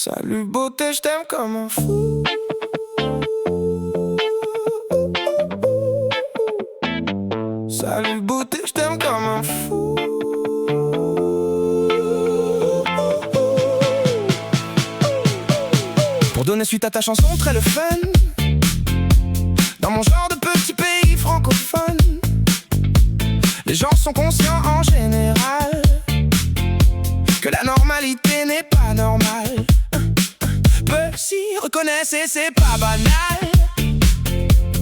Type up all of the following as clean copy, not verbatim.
Salut beauté, je t'aime comme un fou. Salut beauté, je t'aime comme un fou. Pour donner suite à ta chanson très le fun, dans mon genre de petit pays francophone, les gens sont conscients en général que la normalité n'est pas normale. Peu s'y reconnaissent et c'est pas banal.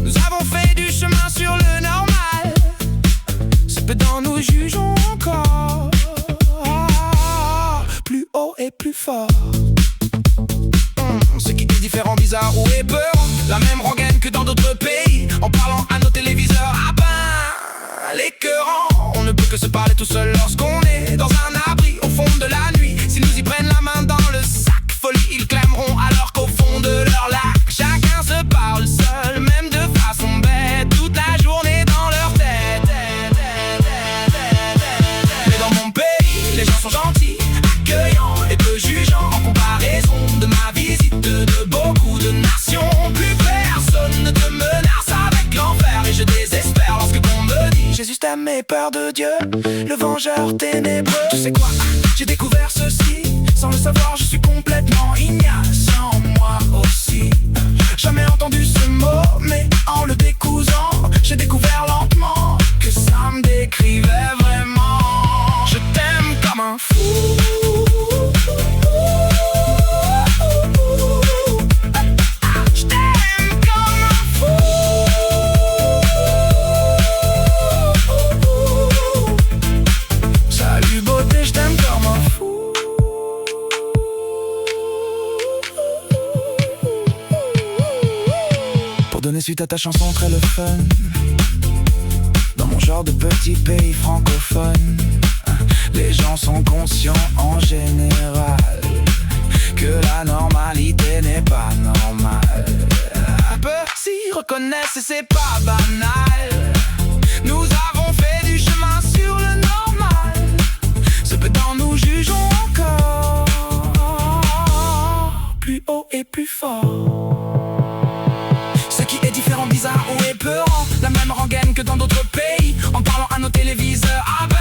Nous avons fait du chemin sur le normal. C'est peu dans nous jugeons encore plus haut et plus fort. Ce qui est différent, bizarre ou épeurant, la même rengaine que dans d'autres pays. En parlant à nos téléviseurs, ah ben, l'écœurant. On ne peut que se parler tout seul lorsqu'on est dans un abri au fond de la nuit. S'ils nous y prennent la main dans le sac, folie, ils clameront alors qu'au fond de leur lac, chacun se parle seul, même de façon bête, toute la journée dans leur tête. Mais dans mon pays, les gens sont gentils, accueillants et peu jugeants. En comparaison de ma visite de beaucoup de nations, plus personne ne te menace avec l'enfer. Et je désespère lorsque qu'on me dit Jésus t'aime mais peur de Dieu, le vengeur ténébreux. Tu sais quoi, j'ai découvert ceci, sans le savoir je suis complètement ignaçant, moi aussi. Jamais entendu ce mot, mais en le décousant, j'ai découvert lentement que ça me décrivait vraiment. Je t'aime comme un fou. Je t'aime comme un fou. Salut beauté, je t'aime comme un fou. Pour donner suite à ta chanson très le fun, dans mon genre de petit pays francophone, les gens sont conscients en général que la normalité n'est pas normale. Peu s'y reconnaissent et c'est pas banal. Nous avons fait du chemin sur le normal. Ce peu dans nous jugeons encore plus haut et plus fort. Ce qui est différent, bizarre ou épeurant, la même rengaine que dans d'autres pays. En parlant à nos téléviseurs, ah ben,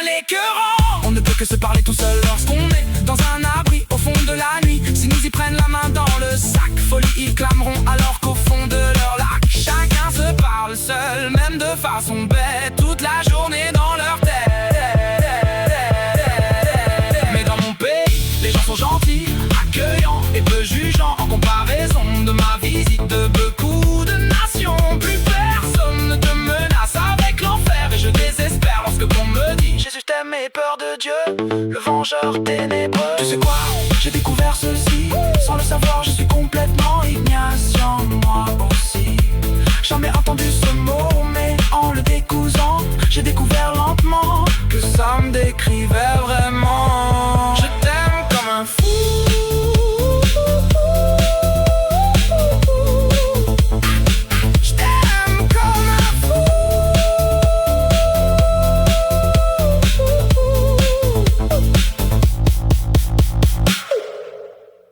l'écœurant. On ne peut que se parler tout seul lorsqu'on est dans un abri au fond de la nuit. S'ils nous y prennent la main dans le sac, folie, ils clameront alors qu'au fond de leur lac, chacun se parle seul, même de façon bête, toute la journée dans leur tête. Mais dans mon pays, les gens sont gentils, accueillants et peu jugeants. En comparaison de ma visite de beaucoup de nations, plus personne ne te menace avec l'enfer. Et je désespère lorsque l'on me dit Jésus t'aime et peur de Dieu, le vengeur ténébreux. Tu sais quoi, j'ai découvert ceci, sans le savoir je suis complètement ignaçant, moi aussi. Jamais entendu